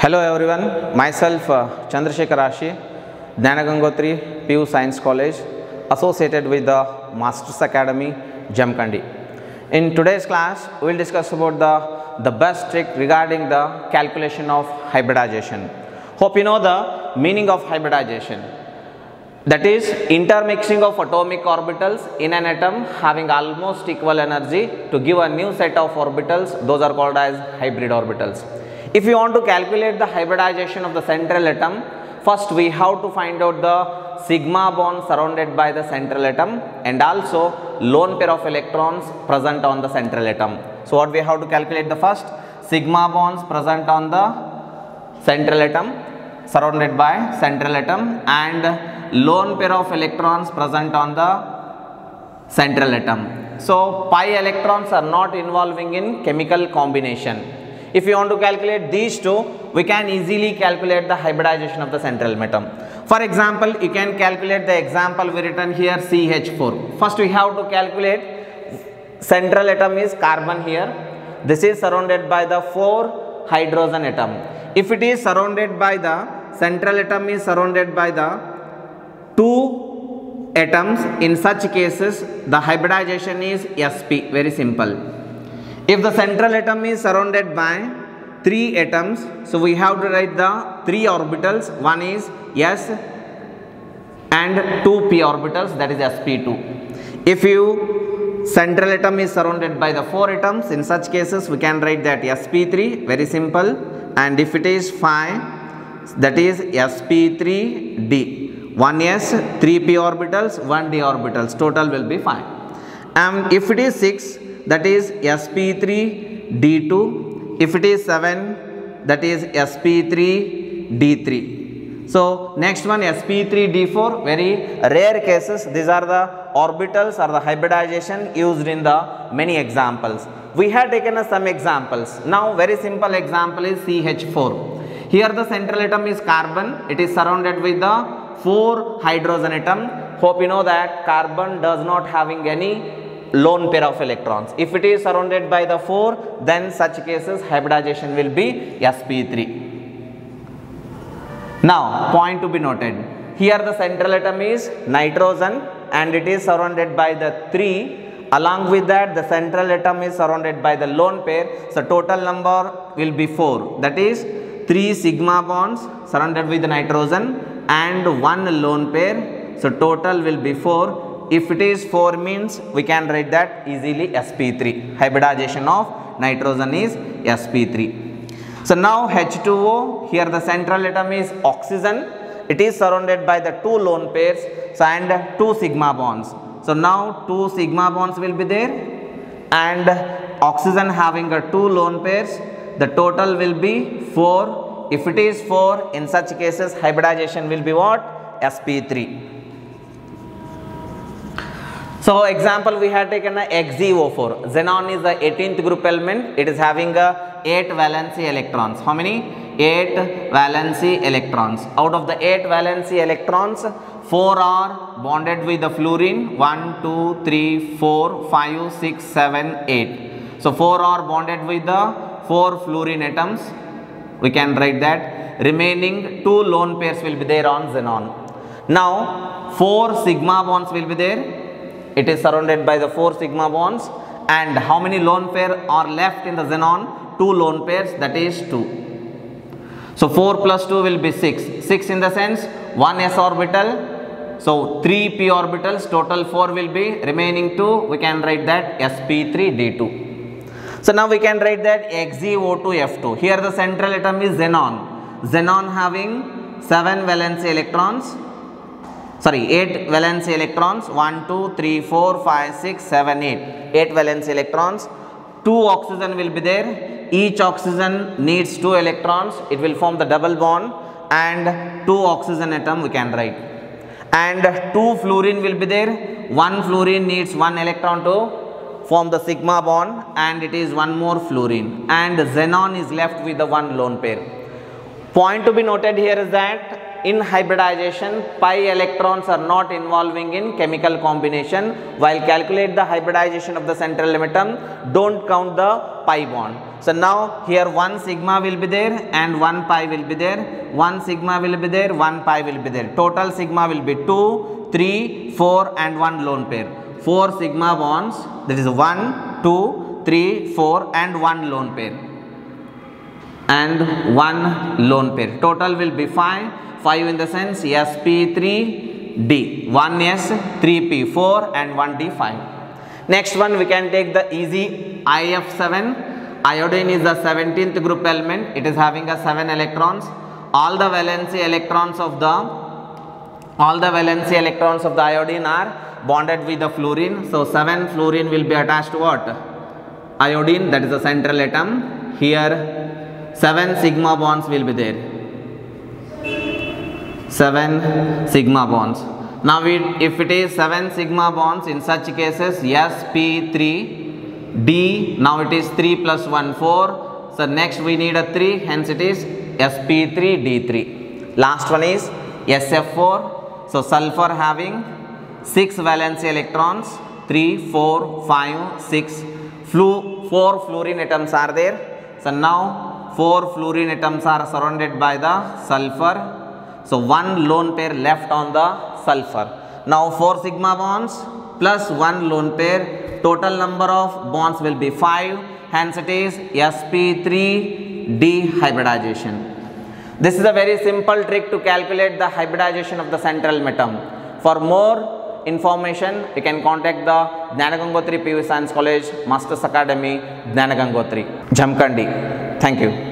Hello everyone, myself Chandrasekhar Ashi, Dhanagangotri, PU Science College, associated with the Masters Academy, Jamkandi. In today's class, we will discuss about the best trick regarding the calculation of hybridization. Hope you know the meaning of hybridization. That is intermixing of atomic orbitals in an atom having almost equal energy to give a new set of orbitals. Those are called as hybrid orbitals. If you want to calculate the hybridization of the central atom, first we have to find out the sigma bond surrounded by the central atom and also lone pair of electrons present on the central atom. So what we have to calculate? The first sigma bonds present on the central atom surrounded by central atom and lone pair of electrons present on the central atom. So pi electrons are not involving in chemical combination. If you want to calculate these two, we can easily calculate the hybridization of the central atom. For example, you can calculate the example we written here CH4. First we have to calculate central atom is carbon here. This is surrounded by the 4 hydrogen atom. If it is surrounded by the central atom is surrounded by the 2 atoms, in such cases the hybridization is sp, very simple. If the central atom is surrounded by 3 atoms, so we have to write the 3 orbitals, one is s and 2 p orbitals, that is sp2. If you central atom is surrounded by the 4 atoms, in such cases we can write that sp3, very simple, and if it is 5, that is sp3d, 1s, 3p orbitals, 1d orbitals, total will be 5. And if it is 6, that is sp3d2, if it is 7, that is sp3d3. So next one sp3d4, very rare cases, these are the orbitals or the hybridization used in the many examples. We have taken some examples. Now very simple example is CH4. Here the central atom is carbon, it is surrounded with the 4 hydrogen atom. Hope you know that carbon does not having any lone pair of electrons. If it is surrounded by the 4, then such cases hybridization will be sp3. Now point to be noted, here the central atom is nitrogen and it is surrounded by the 3, along with that the central atom is surrounded by the lone pair, so total number will be 4, that is 3 sigma bonds surrounded with the nitrogen and 1 lone pair, so total will be 4. If it is 4 means we can write that easily sp3. Hybridization of nitrogen is sp3. So now H2O, here the central atom is oxygen. It is surrounded by the 2 lone pairs and 2 sigma bonds. So now 2 sigma bonds will be there and oxygen having a 2 lone pairs. The total will be 4. If it is 4, in such cases hybridization will be what? sp3. So example we have taken a XeO4. Xenon is the 18th group element. It is having 8 valency electrons. How many? 8 valency electrons. Out of the 8 valency electrons, 4 are bonded with the fluorine. 1, 2, 3, 4, 5, 6, 7, 8. So 4 are bonded with the 4 fluorine atoms. We can write that. Remaining 2 lone pairs will be there on xenon. Now 4 sigma bonds will be there. It is surrounded by the 4 sigma bonds, and how many lone pair are left in the xenon? 2 lone pairs, that is 2. So 4 plus 2 will be 6. 6 in the sense 1 s orbital, so 3 p orbitals, total 4 will be, remaining 2 we can write that sp3d2. So now we can write that XeO2F2. Here the central atom is xenon. Xenon having 7 valency electrons. 8 valency electrons, 1, 2, 3, 4, 5, 6, 7, 8. 8 valency electrons. 2 oxygen will be there. Each oxygen needs 2 electrons. It will form the double bond and 2 oxygen atom we can write. And 2 fluorine will be there. 1 fluorine needs 1 electron to form the sigma bond and it is 1 more fluorine. And xenon is left with the 1 lone pair. Point to be noted here is that in hybridization, pi electrons are not involving in chemical combination. While calculate the hybridization of the central atom, don't count the pi bond. So now here 1 sigma will be there and 1 pi will be there. 1 sigma will be there, 1 pi will be there. Total sigma will be 2, 3, 4 and 1 lone pair. 4 sigma bonds, that is 1, 2, 3, 4 and 1 lone pair. And 1 lone pair. Total will be 5. 5 in the sense sp3d. 1s, 3p, 4 and 1d, 5. Next one we can take the easy IF7. Iodine is the 17th group element. It is having a 7 electrons. All the valency electrons of the iodine are bonded with the fluorine. So 7 fluorine will be attached to what? Iodine, that is the central atom. Here 7 sigma bonds will be there. 7 sigma bonds. Now if it is 7 sigma bonds, in such cases sp3d, now it is 3 plus 1, 4. So next we need a 3, hence it is sp3d3. Last one is SF4. So sulfur having 6 valency electrons, 3, 4, 5, 6. 4 fluorine atoms are there. So now 4 fluorine atoms are surrounded by the sulfur. So 1 lone pair left on the sulfur. Now 4 sigma bonds plus 1 lone pair. Total number of bonds will be 5. Hence it is sp3 dehybridization. This is a very simple trick to calculate the hybridization of the central atom. For more information, you can contact the Gnana Gangotri PU Science College, Masters Academy, Gnana Gangotri, Jamkandi. Thank you.